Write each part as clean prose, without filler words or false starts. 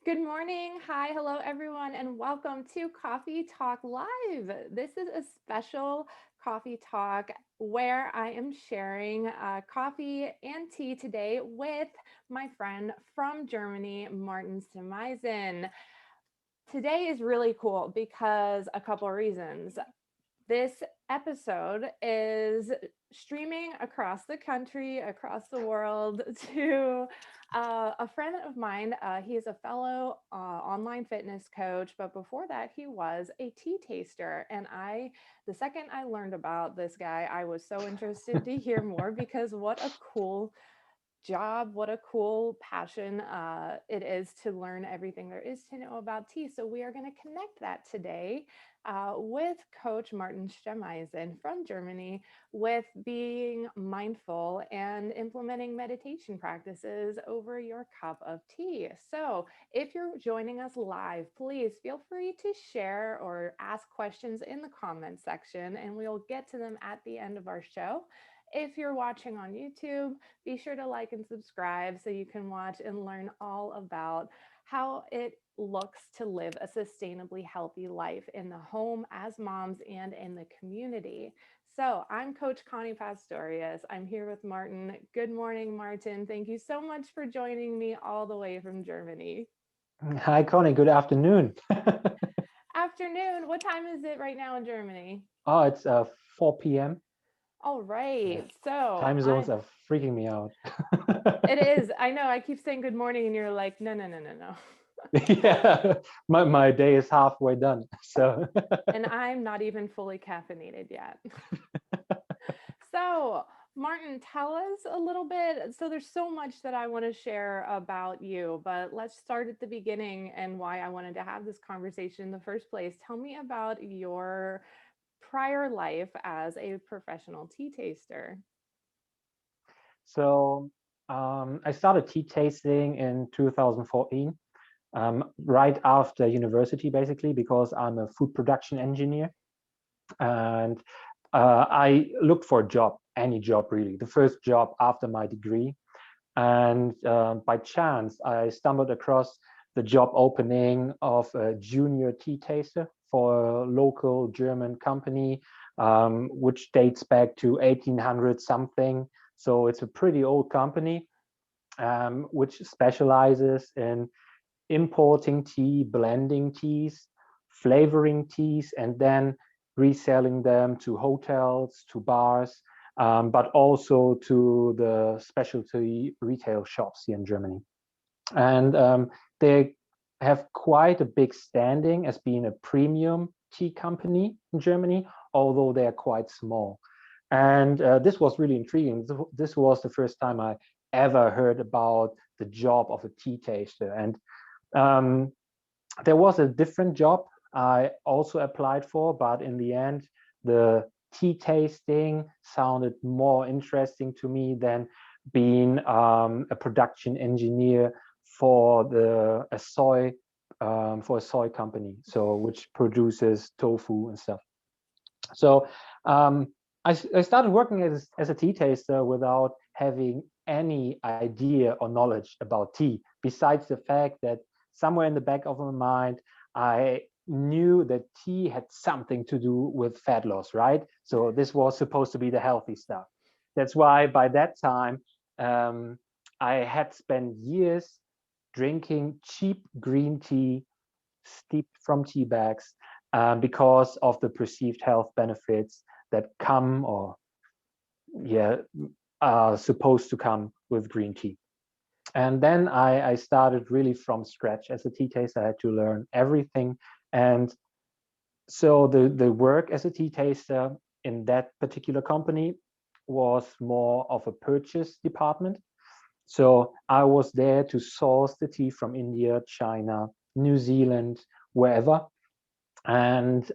Good morning. Hi, hello, everyone, and welcome to Coffee Talk Live. This is a special coffee talk where I am sharing coffee and tea today with my friend from Germany, Maarten StemmEisen. Today is really cool because a couple of reasons. This episode is streaming across the country, across the world to a friend of mine. He is a fellow online fitness coach, but before that, he was a tea taster. And the second I learned about this guy, I was so interested to hear more because what a cool job, what a cool passion it is to learn everything there is to know about tea. So we are going to connect that today with Coach Maarten StemmEisen from Germany with being mindful and implementing meditation practices over your cup of tea. So if you're joining us live, please feel free to share or ask questions in the comments section, and we'll get to them at the end of our show. If you're watching on YouTube, be sure to like and subscribe so you can watch and learn all about how it looks to live a sustainably healthy life in the home as moms and in the community. So, I'm Coach Connie Pastorius. I'm here with Maarten. Good morning, Maarten. Thank you so much for joining me all the way from Germany. Hi, Connie. Good afternoon. Afternoon. What time is it right now in Germany? Oh, it's 4 p.m. All Yeah. right. So, Time zones I are freaking me out. it is. I know I keep saying good morning and you're like, no, no, no, no, no. Yeah, my day is halfway done. So, And I'm not even fully caffeinated yet. So, Maarten, tell us a little bit. So, there's so much that I want to share about you, but let's start at the beginning and why I wanted to have this conversation in the first place. Tell me about your prior life as a professional tea taster. I started tea tasting in 2014, right after university, basically, because I'm a food production engineer. And I looked for a job, any job really, the first job after my degree. And by chance, I stumbled across the job opening of a junior tea taster for a local German company, which dates back to 1800 something. So it's a pretty old company, which specializes in importing tea, blending teas, flavoring teas, and then reselling them to hotels, to bars, but also to the specialty retail shops here in Germany. And they have quite a big standing as being a premium tea company in Germany, although they are quite small. And this was really intriguing. This was the first time I ever heard about the job of a tea taster. And um, there was a different job I also applied for, but in the end, the tea tasting sounded more interesting to me than being a production engineer for a soy company, so which produces tofu and stuff. So um, I started working as a tea taster without having any idea or knowledge about tea, besides the fact that somewhere in the back of my mind, I knew that tea had something to do with fat loss, right? So this was supposed to be the healthy stuff. That's why by that time, um, I had spent years drinking cheap green tea steeped from tea bags because of the perceived health benefits that come or yeah are supposed to come with green tea. And then I started really from scratch as a tea taster. I had to learn everything. And so the work as a tea taster in that particular company was more of a purchase department. So I was there to source the tea from India, China, New Zealand, wherever, and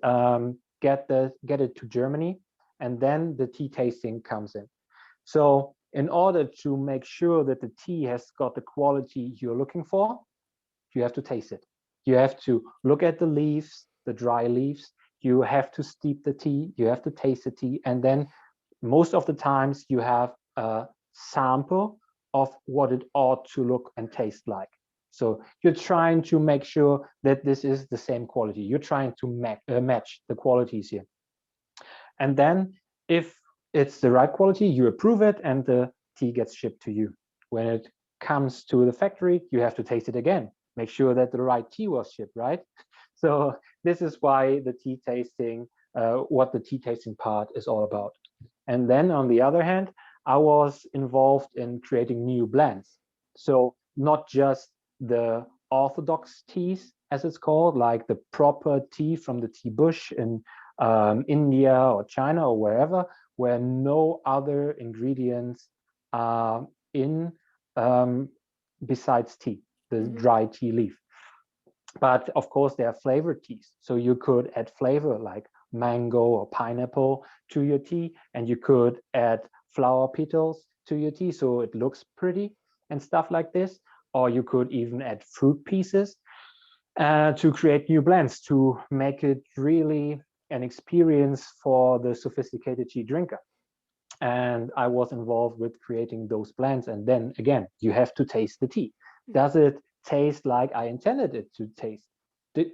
get it to Germany, and then the tea tasting comes in. So in order to make sure that the tea has got the quality you're looking for, you have to taste it. You have to look at the leaves, the dry leaves. You have to steep the tea. You have to taste the tea, and then most of the times you have a sample of what it ought to look and taste like. So you're trying to make sure that this is the same quality. You're trying to match the qualities here. And then if it's the right quality, you approve it and the tea gets shipped to you. When it comes to the factory, you have to taste it again. Make sure that the right tea was shipped, right? So this is why the tea tasting, what the tea tasting part is all about. And then on the other hand, I was involved in creating new blends. So not just the orthodox teas, as it's called, like the proper tea from the tea bush in India or China or wherever, where no other ingredients are in um, besides tea, the Mm-hmm. dry tea leaf. But of course, there are flavored teas. So you could add flavor like mango or pineapple to your tea, and you could add flower petals to your tea so it looks pretty and stuff like this. Or you could even add fruit pieces to create new blends to make it really an experience for the sophisticated tea drinker. And I was involved with creating those blends. And then again, you have to taste the tea. Does it taste like I intended it to taste?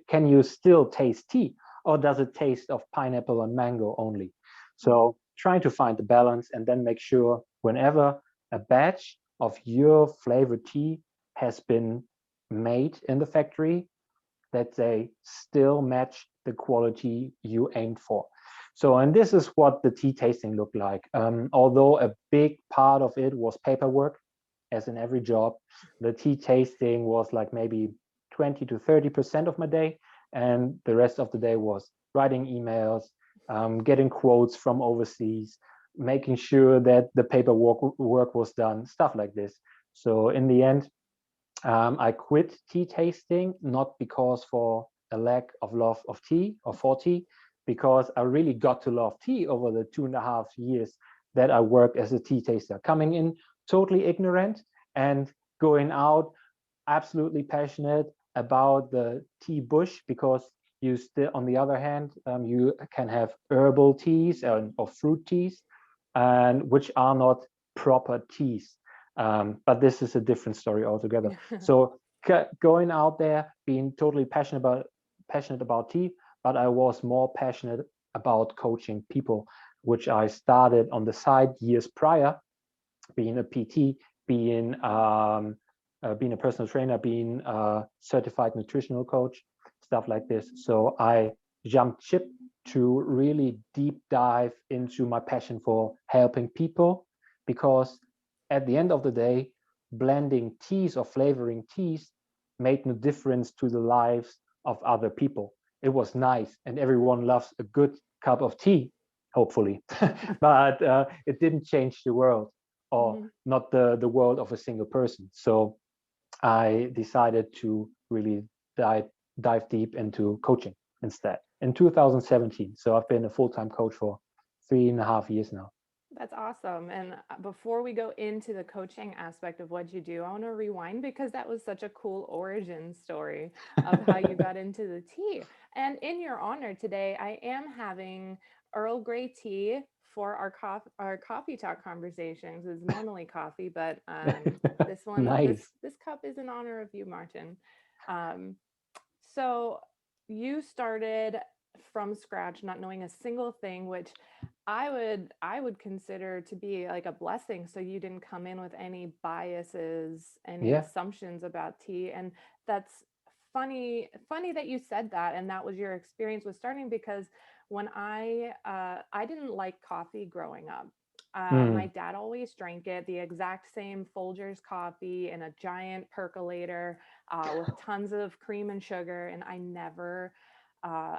Can you still taste tea, or does it taste of pineapple and mango only? So trying to find the balance and then make sure whenever a batch of your flavored tea has been made in the factory, that they still match the quality you aimed for. So, and this is what the tea tasting looked like. Although a big part of it was paperwork, as in every job, the tea tasting was like maybe 20 to 30% of my day. And the rest of the day was writing emails, getting quotes from overseas, making sure that the paperwork work was done, stuff like this. So in the end, I quit tea tasting, not because for a lack of love of tea or for tea, because I really got to love tea over the 2.5 years that I worked as a tea taster, coming in totally ignorant and going out absolutely passionate about the tea bush, because you still, on the other hand, you can have herbal teas or fruit teas, and which are not proper teas. But this is a different story altogether. So going out there, being totally passionate about tea, but I was more passionate about coaching people, which I started on the side years prior, being a PT, being a personal trainer, being a certified nutritional coach, stuff like this. So I jumped ship to really deep dive into my passion for helping people, because at the end of the day, blending teas or flavoring teas made no difference to the lives of other people. It was nice, and everyone loves a good cup of tea, hopefully, but it didn't change the world, or Mm-hmm. not the world of a single person. So I decided to really dive deep into coaching instead in 2017. So I've been a full-time coach for 3.5 years now. That's awesome. And before we go into the coaching aspect of what you do, I want to rewind because that was such a cool origin story of how you got into the tea. And in your honor today, I am having Earl Grey tea for our coffee talk conversations. It's normally coffee, but this one Nice. this cup is in honor of you, Maarten. Um, so you started from scratch, not knowing a single thing, which I would consider to be like a blessing. So you didn't come in with any biases, any Yeah. assumptions about tea. And that's funny that you said that and that was your experience with starting, because when I didn't like coffee growing up. My Mm. dad always drank it, the exact same Folgers coffee in a giant percolator with tons of cream and sugar. And I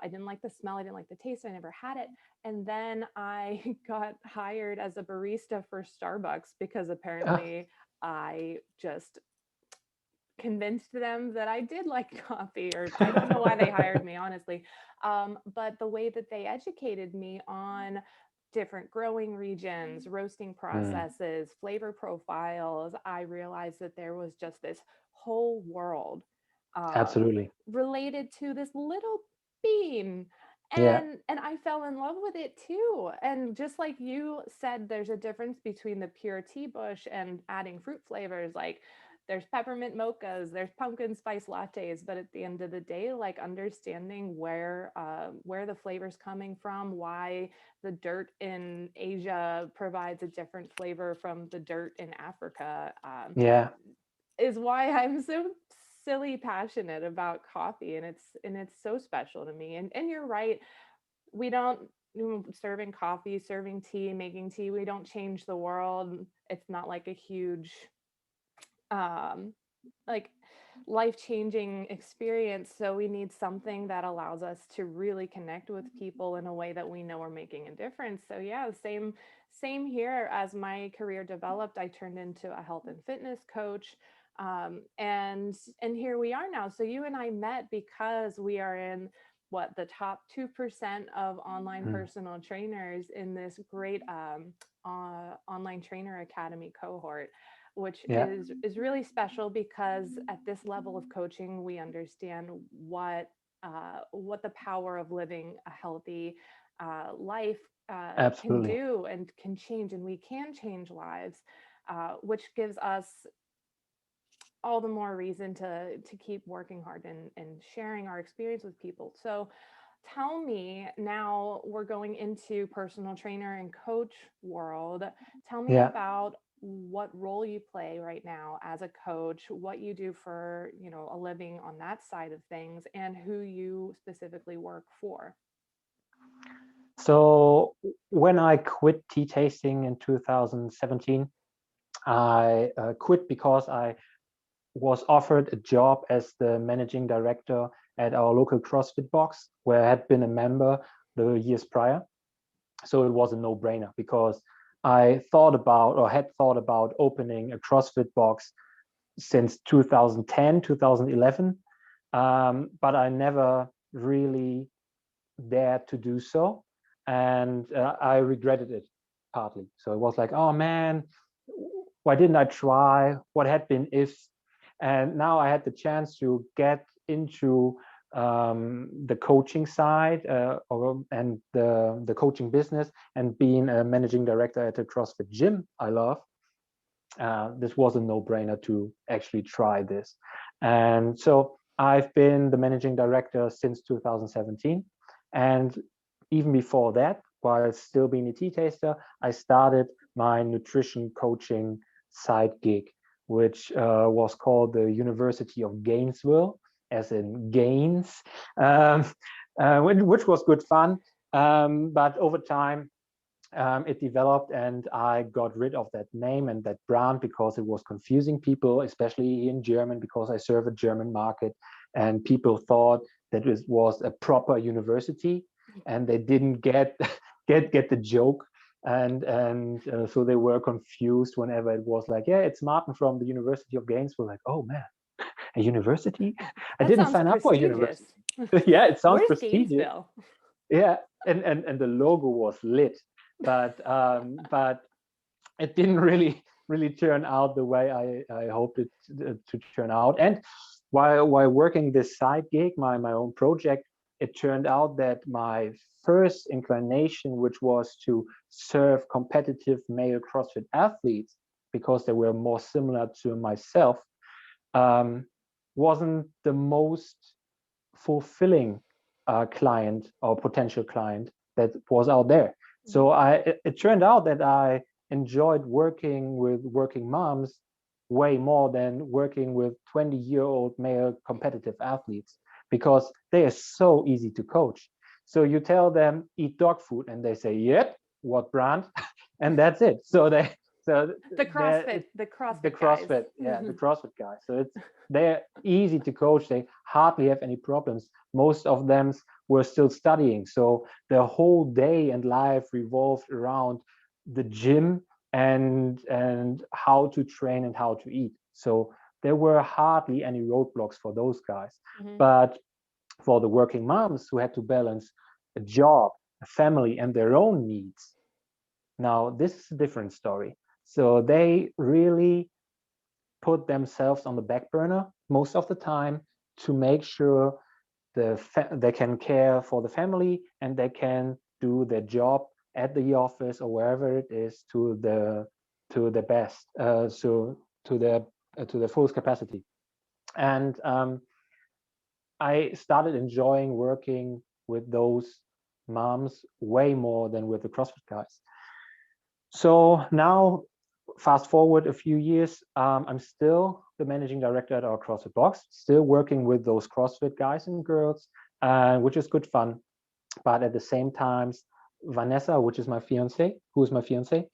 didn't like the smell. I didn't like the taste. I never had it. And then I got hired as a barista for Starbucks because Ah, apparently I just convinced them that I did like coffee, or I don't know why they hired me, honestly. But the way that they educated me on different growing regions, roasting mm. processes, flavor profiles, I realized that there was just this whole world Absolutely. related to this little bean. Yeah. And I fell in love with it too. And just like you said, there's a difference between the pure tea bush and adding fruit flavors. Like there's peppermint mochas, there's pumpkin spice lattes, but at the end of the day, like understanding where the flavor's coming from, why the dirt in Asia provides a different flavor from the dirt in Africa, Yeah, is why I'm so silly passionate about coffee, and it's so special to me. And you're right, we don't, serving coffee, serving tea, making tea, we don't change the world. It's not like a huge um like life-changing experience, so we need something that allows us to really connect with people in a way that we know are making a difference. So yeah, same here. As my career developed, I turned into a health and fitness coach, and here we are now. So you and I met because we are in what, the top 2% of online mm, personal trainers in this great online trainer academy cohort, which yeah, is really special because at this level of coaching, we understand what the power of living a healthy life can absolutely. do and can change, and we can change lives, which gives us all the more reason to keep working hard and sharing our experience with people. So tell me, now we're going into personal trainer and coach world. Tell me Yeah. about what role you play right now as a coach, what you do for, a living on that side of things, and who you specifically work for. So when I quit tea tasting in 2017, I quit because I was offered a job as the managing director at our local CrossFit box, where I had been a member the years prior. So it was a no-brainer because I thought about, or had thought about, opening a CrossFit box since 2010, 2011, but I never really dared to do so, and I regretted it partly. So it was like, oh man, why didn't I try? What had been if? And now I had the chance to get into the coaching side, and the coaching business, and being a managing director at a CrossFit gym I love. This was a no-brainer to actually try this. And so I've been the managing director since 2017. And even before that, while still being a tea taster, I started my nutrition coaching side gig, which was called the University of Gainesville, as in Gaines, um, which was good fun. But over time, it developed, and I got rid of that name and that brand because it was confusing people, especially in German, because I serve a German market, and people thought that it was a proper university, and they didn't get get the joke, and so they were confused whenever it was like, yeah, it's Martin from the University of Gainesville. Like, oh man, a university? I That didn't sounds sign up for a prestigious. university. Yeah, it sounds Where's prestigious. Gainesville? Yeah, and the logo was lit, but it didn't really turn out the way I hoped it to turn out. And while working this side gig, my own project, it turned out that my first inclination, which was to serve competitive male CrossFit athletes because they were more similar to myself, um, wasn't the most fulfilling client or potential client that was out there. So it turned out that I enjoyed working with working moms way more than working with 20-year-old male competitive athletes, because they are so easy to coach. So you tell them eat dog food and they say, yep, what brand? And that's it. So The they're CrossFit, the the CrossFit guys. CrossFit, yeah, the CrossFit guys. So they're easy to coach. They hardly have any problems. Most of them were still studying, so their whole day and life revolved around the gym and how to train and how to eat. So there were hardly any roadblocks for those guys. Mhm. But for the working moms who had to balance a job, a family, and their own needs, now this is a different story. So they really put themselves on the back burner most of the time to make sure they can care for the family and they can do their job at the office or wherever it is to the best, so to their to their fullest capacity. And I started enjoying working with those moms way more than with the CrossFit guys. So now, fast forward a few years, I'm still the managing director at our CrossFit box, still working with those CrossFit guys and girls, which is good fun. But at the same time, Vanessa, which is my fiance, who is my fiance,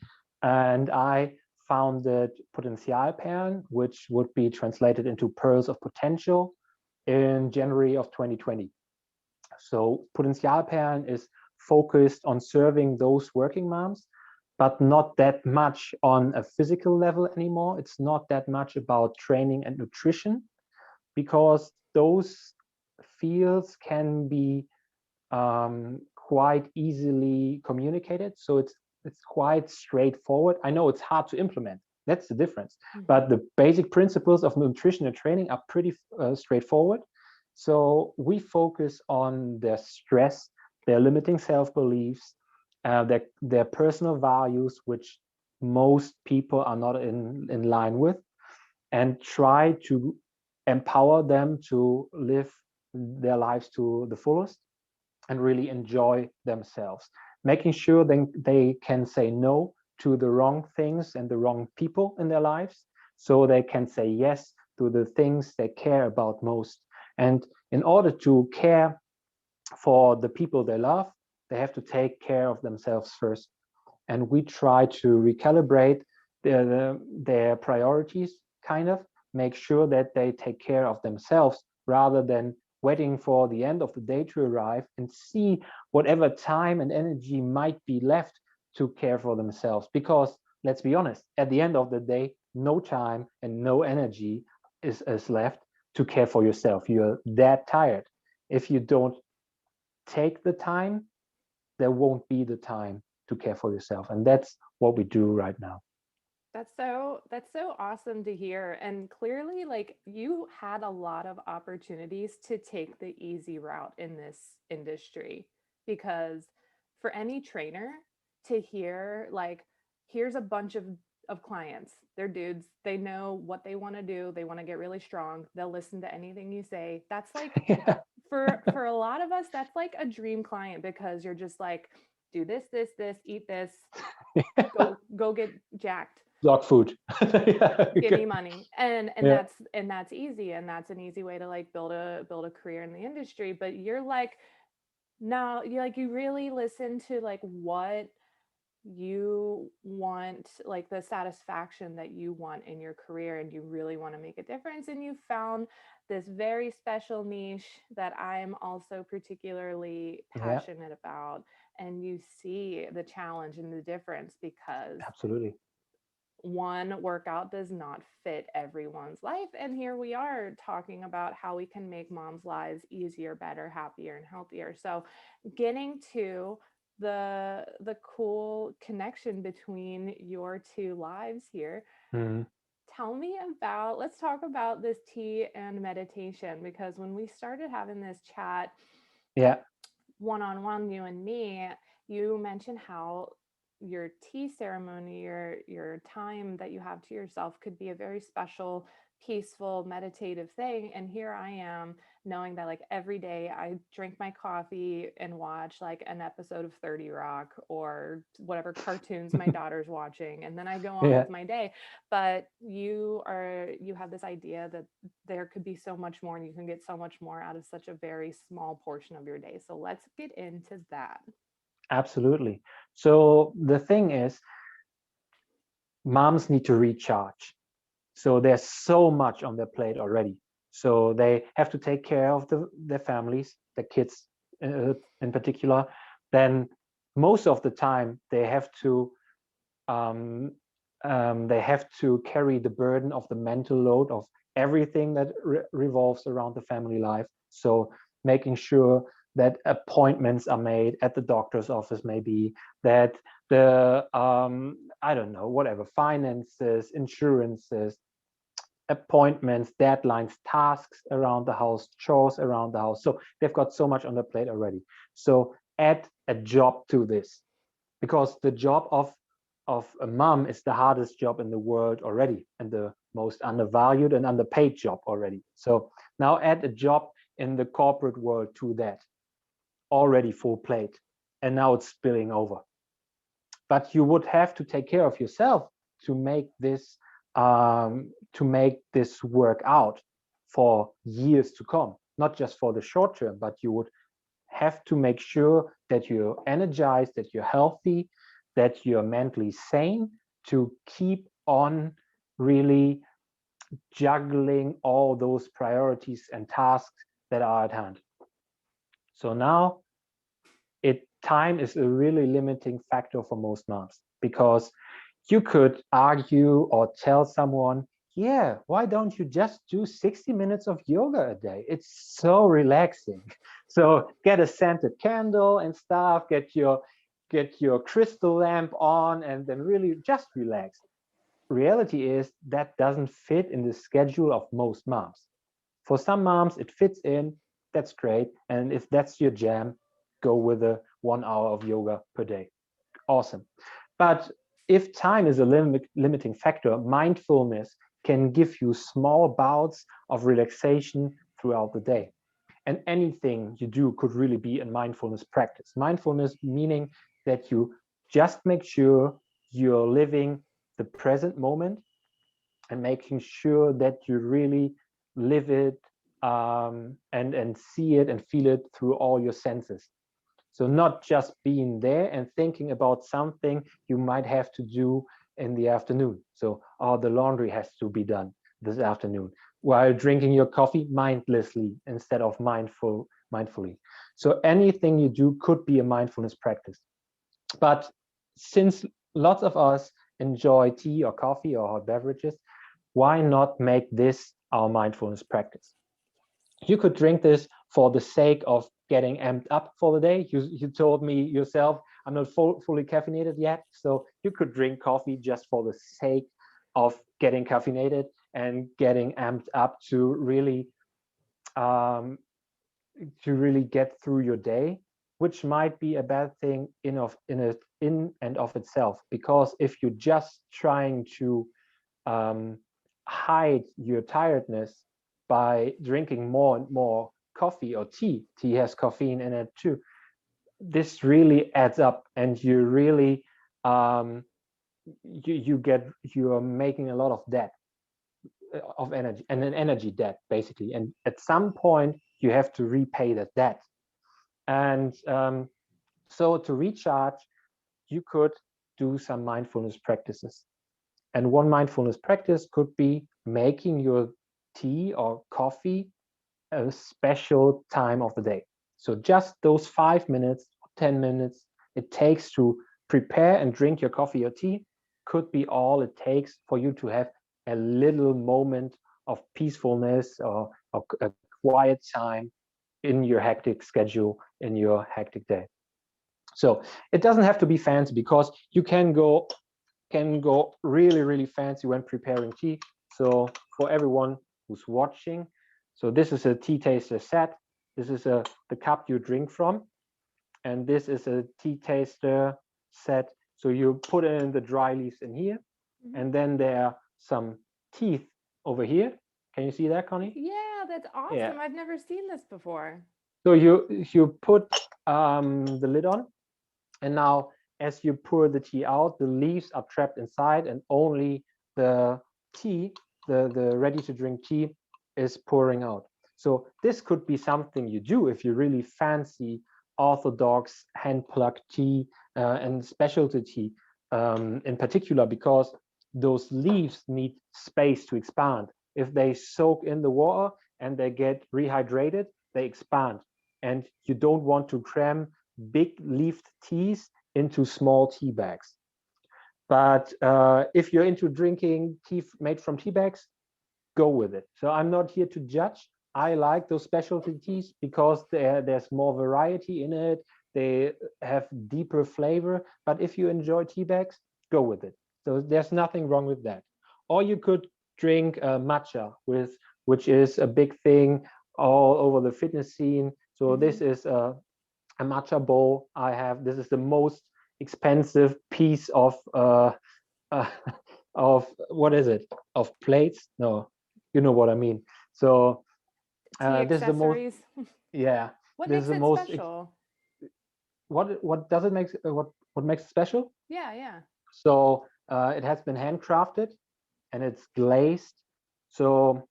and I founded Potenzialperlen, which would be translated into Pearls of Potential, in January of 2020. So Potenzialperlen is focused on serving those working moms, but not that much on a physical level anymore. It's not that much about training and nutrition, because those fields can be quite easily communicated. So it's quite straightforward. I know it's hard to implement. That's the difference. But the basic principles of nutrition and training are pretty straightforward. So we focus on their stress, their limiting self-beliefs, their personal values, which most people are not in line with, and try to empower them to live their lives to the fullest and really enjoy themselves, making sure they can say no to the wrong things and the wrong people in their lives, so they can say yes to the things they care about most. And in order to care for the people they love, they have to take care of themselves first. And we try to recalibrate their priorities, kind of make sure that they take care of themselves rather than waiting for the end of the day to arrive and see whatever time and energy might be left to care for themselves. Because let's be honest, at the end of the day, no time and no energy is left to care for yourself. You're that tired. If you don't take the time, there won't be the time to care for yourself. And that's what we do right now. That's so awesome to hear. And clearly, like, you had a lot of opportunities to take the easy route in this industry, because for any trainer to hear, like, here's a bunch of clients, they're dudes, they know what they want to do, they want to get really strong, they'll listen to anything you say. That's like, Yeah. for a lot of us, that's like a dream client, because you're just like, do this, eat this, go get jacked, Dog food. Yeah, give me money. And yeah, that's easy, and that's an easy way to like build a career in the industry. But you're like, no, you like, you really listen to like what you want, like the satisfaction that you want in your career, and you really want to make a difference, and you found this very special niche that I'm also particularly yeah, passionate about. And you see the challenge and the difference, because absolutely. one workout does not fit everyone's life. And here we are talking about how we can make moms' lives easier, better, happier, and healthier. So getting to the cool connection between your two lives here, Mhm. tell me about, let's talk about this tea and meditation, because when we started having this chat Yeah, one-on-one, you and me, you mentioned how your tea ceremony, your time that you have to yourself, could be a very special, peaceful, meditative thing. And here I am, knowing that like every day I drink my coffee and watch like an episode of 30 Rock or whatever cartoons my daughter's watching, and then I go on yeah, with my day. But you have this idea that there could be so much more, and you can get so much more out of such a very small portion of your day. So let's get into that. absolutely. So the thing is, moms need to recharge. So there's so much on their plate already. So they have to take care of their families, the kids in particular. Then most of the time um, they have to carry the burden of the mental load of everything that revolves around the family life. So making sure that appointments are made at the doctor's office, maybe that the I don't know, whatever, finances, insurances, appointments, deadlines, tasks around the house, chores around the house. So they've got so much on their plate already. So add a job to this, because the job of a mom is the hardest job in the world already, and the most undervalued and underpaid job already. So now add a job in the corporate world to that, already full plate, and now it's spilling over. But you would have to take care of yourself to make this work out for years to come, not just for the short term, but you would have to make sure that you're energized, that you're healthy, that you're mentally sane to keep on really juggling all those priorities and tasks that are at hand. So now time is a really limiting factor for most moms, because you could argue or tell someone, yeah, why don't you just do 60 minutes of yoga a day? It's so relaxing. So get a scented candle and stuff, get your crystal lamp on, and then really just relax. Reality is that doesn't fit in the schedule of most moms. For some moms, it fits in, that's great. And if that's your jam, go with a 1 hour of yoga per day. Awesome. But if time is a limiting factor, mindfulness can give you small bouts of relaxation throughout the day. And anything you do could really be a mindfulness practice. Mindfulness meaning that you just make sure you're living the present moment and making sure that you really live it and see it and feel it through all your senses. So not just being there and thinking about something you might have to do in the afternoon. So, oh, the laundry has to be done this afternoon, while drinking your coffee mindlessly instead of mindfully. So anything you do could be a mindfulness practice. But since lots of us enjoy tea or coffee or hot beverages, why not make this our mindfulness practice? You could drink this for the sake of getting amped up for the day. You told me yourself, I'm not fully caffeinated yet. So you could drink coffee just for the sake of getting caffeinated and getting amped up to really get through your day, which might be a bad thing in and of itself. Because if you're just trying to hide your tiredness by drinking more and more coffee or tea has caffeine in it too, this really adds up, and you really you're making a lot of debt of energy, and an energy debt basically, and at some point you have to repay that debt. And so to recharge, you could do some mindfulness practices. And one mindfulness practice could be making your tea or coffee a special time of the day. So just those 5 minutes, 10 minutes it takes to prepare and drink your coffee or tea could be all it takes for you to have a little moment of peacefulness or a quiet time in your hectic schedule, in your hectic day. So it doesn't have to be fancy, because you can go really fancy when preparing tea. So for everyone who's watching, so this is a tea taster set. This is the cup you drink from, and this is a tea taster set. So you put in the dry leaves in here, and then there are some teeth over here. Can you see that, Connie? Yeah, that's awesome. Yeah. I've never seen this before. So you put the lid on, and now as you pour the tea out, the leaves are trapped inside, and only the tea, the ready to drink tea, is pouring out. So this could be something you do if you really fancy orthodox hand plucked tea and specialty tea in particular, because those leaves need space to expand. If they soak in the water and they get rehydrated, they expand. And you don't want to cram big leafed teas into small tea bags. But if you're into drinking tea made from tea bags, go with it. So I'm not here to judge. I like those specialty teas because there's more variety in it. They have deeper flavor. But if you enjoy tea bags, go with it. So there's nothing wrong with that. Or you could drink matcha, which is a big thing all over the fitness scene. So this is a matcha bowl I have. This is the most expensive piece of what is it? Of plates? No, you know what I mean. So Tea this is the most, accessories. yeah, What this is makes the it most, special? what does it make, what makes it special? Yeah, yeah. So it has been handcrafted and it's glazed. So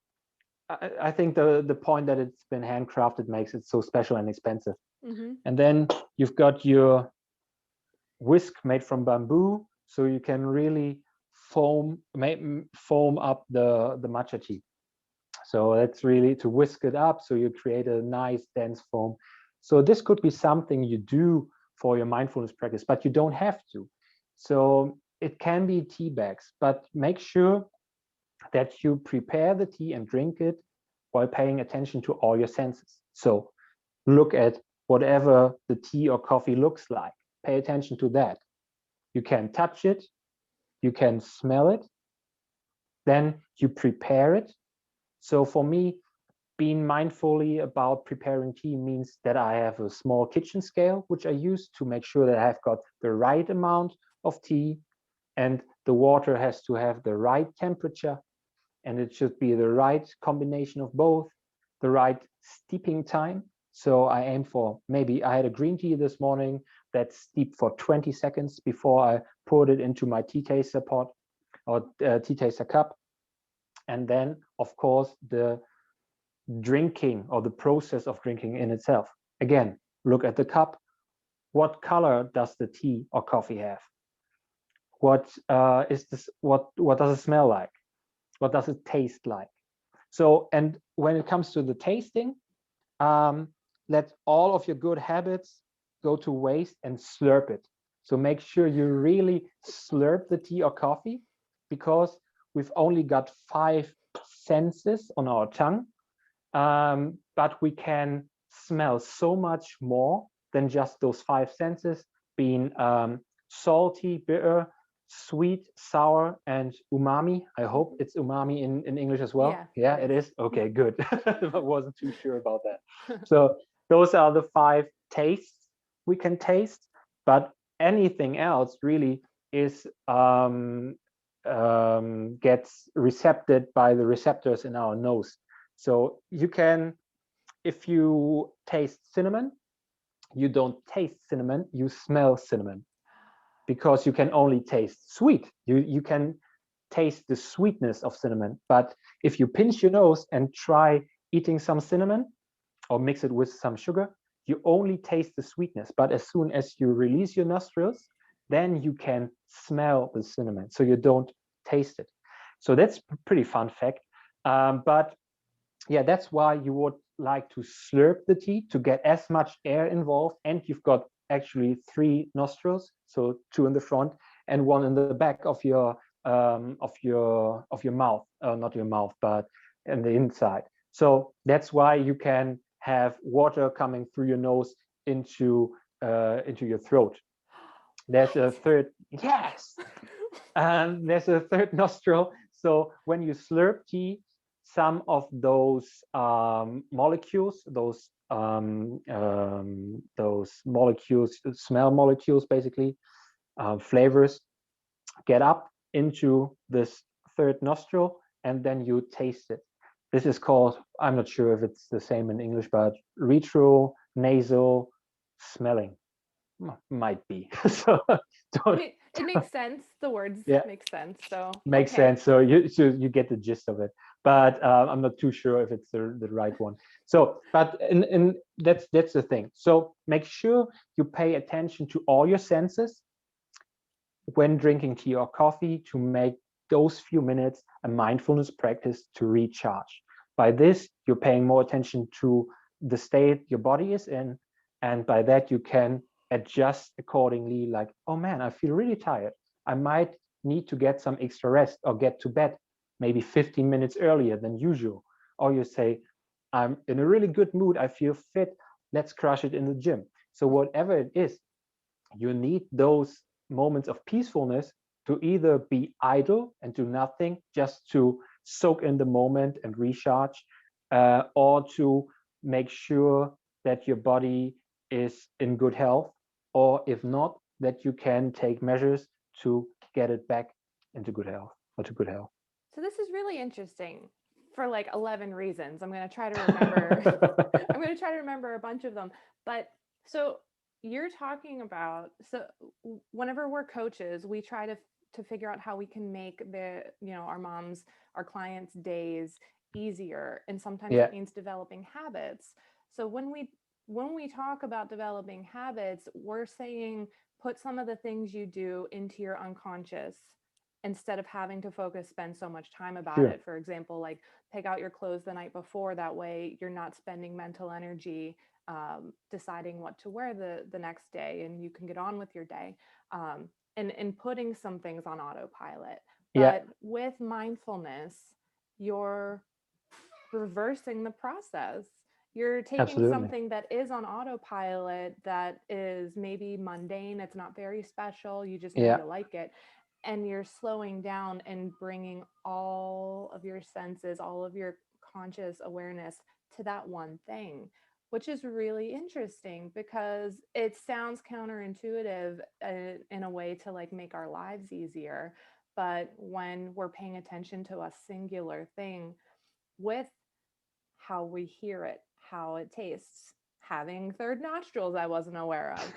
I think the point that it's been handcrafted makes it so special and expensive. Mm-hmm. And then you've got your whisk made from bamboo, so you can really foam up the matcha tea. So that's really to whisk it up, so you create a nice dense foam. So this could be something you do for your mindfulness practice, but you don't have to. So it can be tea bags, but make sure that you prepare the tea and drink it while paying attention to all your senses. So look at whatever the tea or coffee looks like. Pay attention to that. You can touch it, you can smell it, then you prepare it. So for me, being mindfully about preparing tea means that I have a small kitchen scale, which I use to make sure that I've got the right amount of tea, and the water has to have the right temperature, and it should be the right combination of both, the right steeping time. So I aim for, maybe I had a green tea this morning that steeped for 20 seconds before I poured it into my tea taster pot or tea taster cup. And then, of course, the drinking or the process of drinking in itself. Again, look at the cup. What color does the tea or coffee have? What is this? What does it smell like? What does it taste like? So, and when it comes to the tasting, um, let all of your good habits go to waste and slurp it. So make sure you really slurp the tea or coffee, because we've only got 5 senses on our tongue, but we can smell so much more than just those 5 senses, being salty, bitter, sweet, sour, and umami. I hope it's umami in English as well. Yeah, Yeah, it it is. is. Okay, good. I wasn't too sure about that. So those are the 5 tastes we can taste, but anything else really is gets recepted by the receptors in our nose. So you can, if you taste cinnamon, you don't taste cinnamon, you smell cinnamon, because you can only taste sweet. You can taste the sweetness of cinnamon. But if you pinch your nose and try eating some cinnamon or mix it with some sugar, you only taste the sweetness. But as soon as you release your nostrils, then you can smell the cinnamon. So you don't taste it. So that's a pretty fun fact. But yeah, that's why you would like to slurp the tea to get as much air involved. And you've got actually 3 nostrils, so 2 in the front and 1 in the back of your mouth, not your mouth, but in the inside. So that's why you can have water coming through your nose into your throat. There's a third, yes, and there's a third nostril. So when you slurp tea, some of those molecules, those molecules, smell molecules, basically flavors, get up into this third nostril, and then you taste it. This is called, I'm not sure if it's the same in English, but retro nasal smelling. Might be. So don't, It makes sense. The words yeah, make sense. So, makes okay. sense. So you get the gist of it, but I'm not too sure if it's the right one. So, but in that's the thing. So make sure you pay attention to all your senses when drinking tea or coffee, to make those few minutes a mindfulness practice to recharge. By this, you're paying more attention to the state your body is in, and by that you can adjust accordingly. Like, oh man, I feel really tired. I might need to get some extra rest or get to bed maybe 15 minutes earlier than usual. Or you say, I'm in a really good mood, I feel fit, let's crush it in the gym. So whatever it is, you need those moments of peacefulness to either be idle and do nothing, just to soak in the moment and recharge, or to make sure that your body is in good health, or if not, that you can take measures to get it back into good health. to good health. So this is really interesting for like 11 reasons. I'm going to try to remember I'm going to try to remember a bunch of them. But so you're talking about, so whenever we're coaches, we try to figure out how we can make our moms, our clients' days easier, and sometimes Yeah, that means developing habits. So when we talk about developing habits, we're saying put some of the things you do into your unconscious instead of having to spend so much time about sure. it. For example, like pick out your clothes the night before. That way you're not spending mental energy deciding what to wear the next day, and you can get on with your day, and putting some things on autopilot. Yeah, But with mindfulness, you're reversing the process. You're taking absolutely. something that is on autopilot, that is maybe mundane, it's not very special, you just know Yeah, you like it, and you're slowing down and bringing all of your senses, all of your conscious awareness to that one thing, which is really interesting because it sounds counterintuitive in a way to like make our lives easier. But when we're paying attention to a singular thing with how we hear it, how it tastes, having third nostrils I wasn't aware of.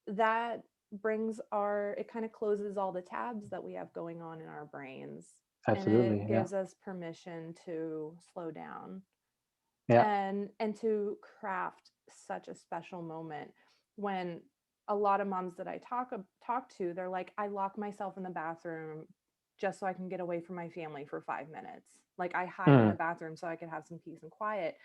That it kind of closes all the tabs that we have going on in our brains, and absolutely. it Yeah, gives us permission to slow down yeah. and to craft such a special moment. When a lot of moms that I talk to, they're like, I lock myself in the bathroom just so I can get away from my family for 5 minutes. Like I hide in the Mm, bathroom so I can have some peace and quiet.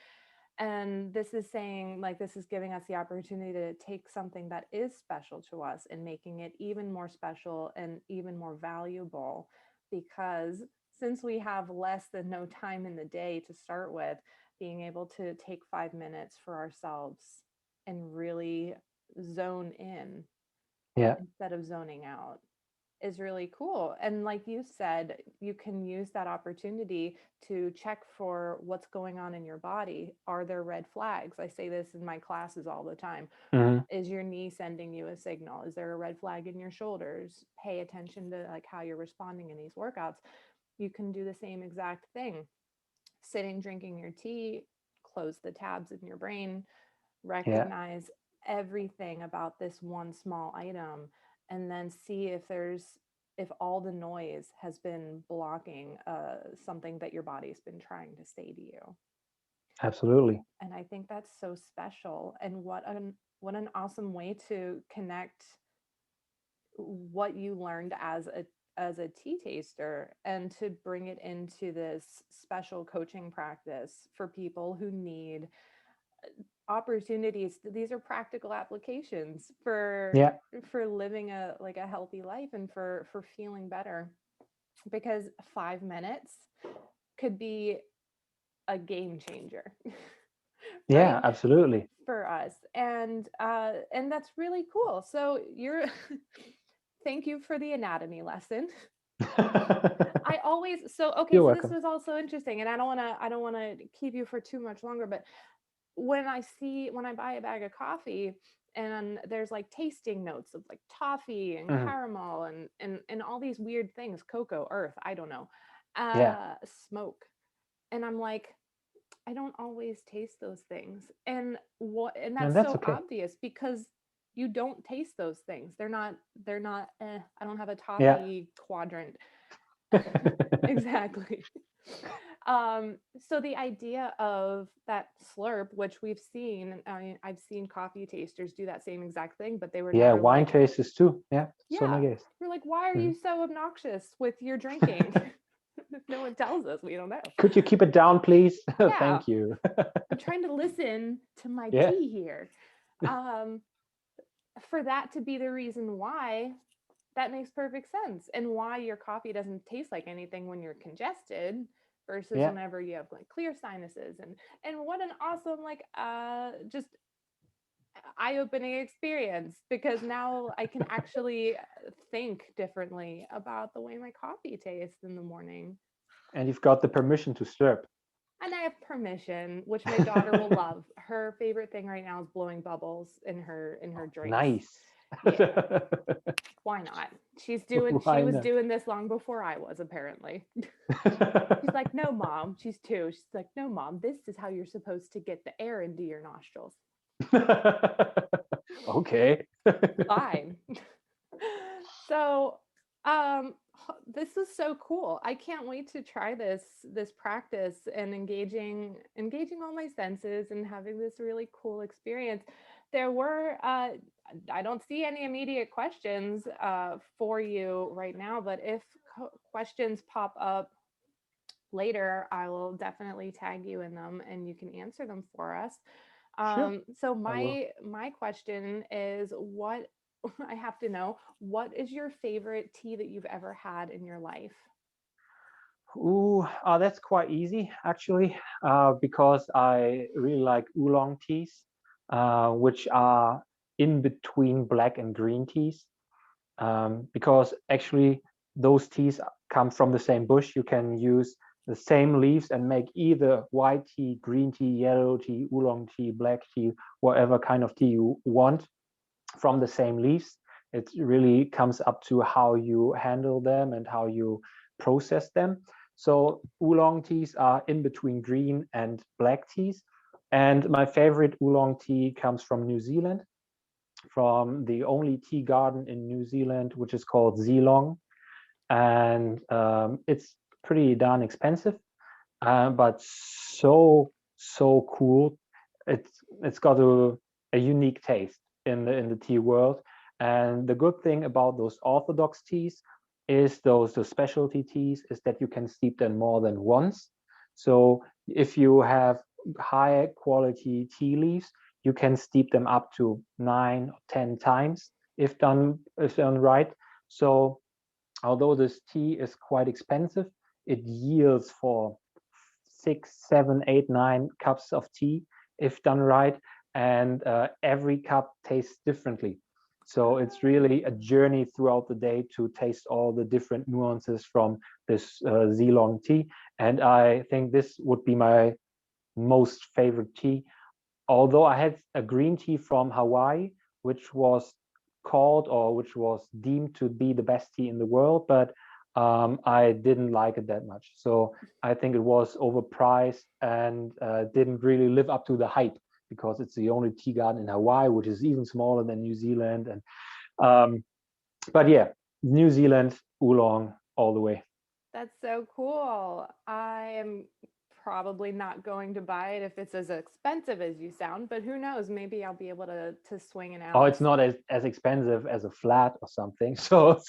And this is saying, like, this is giving us the opportunity to take something that is special to us and making it even more special and even more valuable. Because since we have less than no time in the day to start with, being able to take 5 minutes for ourselves and really zone in yeah, instead of zoning out is really cool. And like you said, you can use that opportunity to check for what's going on in your body. Are there red flags? I say this in my classes all the time. hmm, Is your knee sending you a signal? Is there a red flag in your shoulders? Pay attention to like how you're responding in these workouts. You can do the same exact thing. Sitting, drinking your tea, close the tabs in your brain, yeah, recognize everything about this one small item, and then see if all the noise has been blocking something that your body's been trying to say to you. absolutely. And I think that's so special, and what an awesome way to connect what you learned as a tea taster and to bring it into this special coaching practice for people who need opportunities. These are practical applications Yeah, for living a healthy life and for feeling better, because 5 minutes could be a game changer. yeah, Right, absolutely. for us. And that's really cool. So you're thank you for the anatomy lesson. I always so okay, You're so this welcome. was also interesting, and I don't want to keep you for too much longer, but when I buy a bag of coffee and there's like tasting notes of like toffee and Hmm. caramel and all these weird things, cocoa, earth, I don't know, Yeah, smoke, and I'm like, I don't always taste those things, and and that's that's so okay. obvious because you don't taste those things. They're not I don't have a Yeah. toffee quadrant. Exactly. So the idea of that slurp, which we've seen, I mean, I've seen coffee tasters do that same exact thing, but they were Yeah, never wine like, tasters too. Yeah, so yeah, guess. we're like, why are Hmm. you so obnoxious with your drinking? No one tells us, we don't know. Could you keep it down, please? Yeah, Thank you. I'm trying to listen to my Yeah, tea here. Um, for that to be the reason why, that makes perfect sense. And why your coffee doesn't taste like anything when you're congested versus yeah, whenever you have like clear sinuses. And what an awesome like just eye-opening experience, because now I can actually think differently about the way my coffee tastes in the morning. and you've got the permission to slurp. And I have permission, which my daughter will love. Her favorite thing right now is blowing bubbles in her drinks. Nice. Yeah, why not? She Why was not? doing this long before I was, apparently. She's like, no, mom. She's 2. She's like, no, mom, this is how you're supposed to get the air into your nostrils. Okay. Fine. So, this is so cool. I can't wait to try this practice and engaging all my senses and having this really cool experience. There were I don't see any immediate questions for you right now, but if questions pop up later, I will definitely tag you in them and you can answer them for us. Sure, So I will. my question is, what I have to know, what is your favorite tea that you've ever had in your life? Ooh, that's quite easy actually, because I really like oolong teas, which are in between black and green teas. Because actually those teas come from the same bush. You can use the same leaves and make either white tea, green tea, yellow tea, oolong tea, black tea, whatever kind of tea you want from the same leaves. It really comes up to how you handle them and how you process them. So oolong teas are in between green and black teas. And my favorite oolong tea comes from New Zealand, from the only tea garden in New Zealand, which is called Zeelong. And it's pretty darn expensive, but so cool. It's got a unique taste in the tea world. And the good thing about those orthodox teas is those specialty teas is that you can steep them more than once. So if you have high quality tea leaves, you can steep them up to 9 or 10 times if done right. So although this tea is quite expensive, it yields for 6, 7, 8, 9 cups of tea if done right, and every cup tastes differently. So it's Oh, really a journey throughout the day to taste all the different nuances from this Zeelong tea. And I think this would be my most favorite tea. Although I had a green tea from Hawaii, which was called or which was deemed to be the best tea in the world, but I didn't like it that much. So I think it was overpriced and didn't really live up to the hype because it's the only tea garden in Hawaii, which is even smaller than New Zealand. And um, but yeah, New Zealand oolong all the way. that's so cool. I am probably not going to buy it if it's as expensive as you sound, but who knows? Maybe I'll be able to swing an Oh, it's ounce. not as expensive as a flat or something. So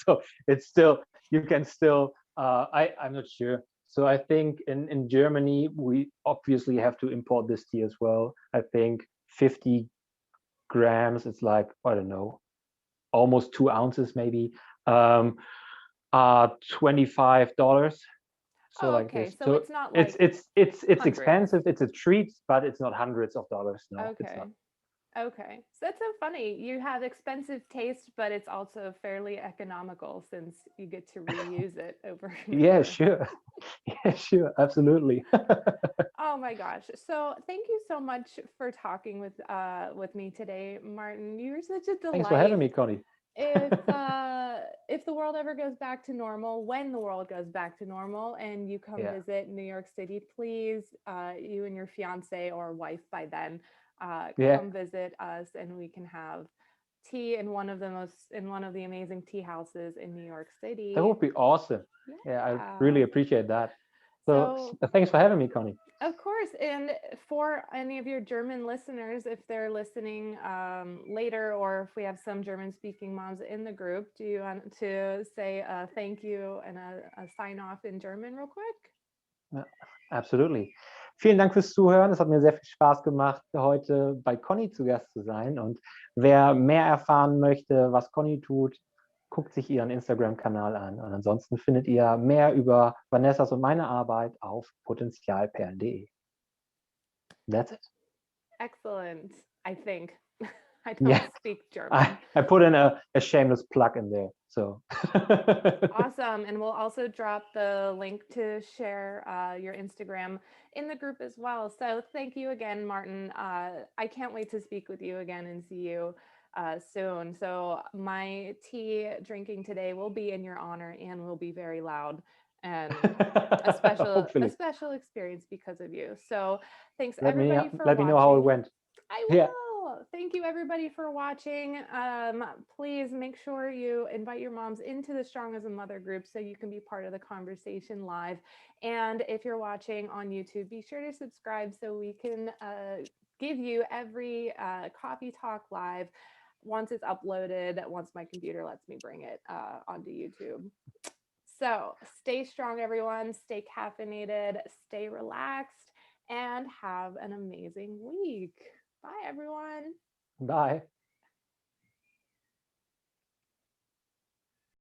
it's still, you can still, I'm not sure. So I think in Germany we obviously have to import this tea as well. I think 50 grams, it's like, I don't know, almost 2 ounces maybe, um $25. So Oh, like okay. this. So So it's not it's like it's it's it's hundreds. expensive, it's a treat, but it's not hundreds of dollars. No, it's Okay. not. Okay. So that's so funny. You have expensive taste, but it's also fairly economical since you get to reuse it over and Yeah, over. sure. Yeah, sure, absolutely. Oh my gosh. So thank you so much for talking with me today, Martin. You're such a Thanks for having delight. me, Connie. If the world ever goes back to normal, when the world goes back to normal and you come Yeah, visit New York City, please, you and your fiance or wife by then, yeah, come visit us and we can have tea in one of the amazing tea houses in New York that City. would be awesome. Yeah, I Yeah. really appreciate that. So So thanks for having me, Connie. of course. And for any of your German listeners, if they're listening later, or if we have some German speaking moms in the group, do you want to say a thank you and a sign off in German real quick? Ja, absolutely. Vielen Dank fürs Zuhören. Es hat mir sehr viel Spaß gemacht, heute bei Conny zu Gast zu sein. Und wer mehr erfahren möchte, was Conny tut, guckt sich ihren Instagram-Kanal an. Und ansonsten findet ihr mehr über Vanessas und meine Arbeit auf potenzialperlen.de. That's it. Excellent. I think. I don't Yeah, speak German. I put in a shameless plug in there. So Awesome. And we'll also drop the link to share your Instagram in the group as well. So thank you again, Martin. I can't wait to speak with you again and see you. soon. So my tea drinking today will be in your honor and will be very loud and a Hopefully. special experience because of you. So thanks Let me everybody for let me know how it watching. went. I Yeah. will. Thank you everybody for watching. Please make sure you invite your moms into the Strong as a Mother group so you can be part of the conversation live. And if you're watching on YouTube, be sure to subscribe so we can give you every Coffee Talk live once it's uploaded, once my computer lets me bring it onto YouTube. So stay strong, everyone. Stay caffeinated, stay relaxed, and have an amazing week. Bye, everyone. Bye.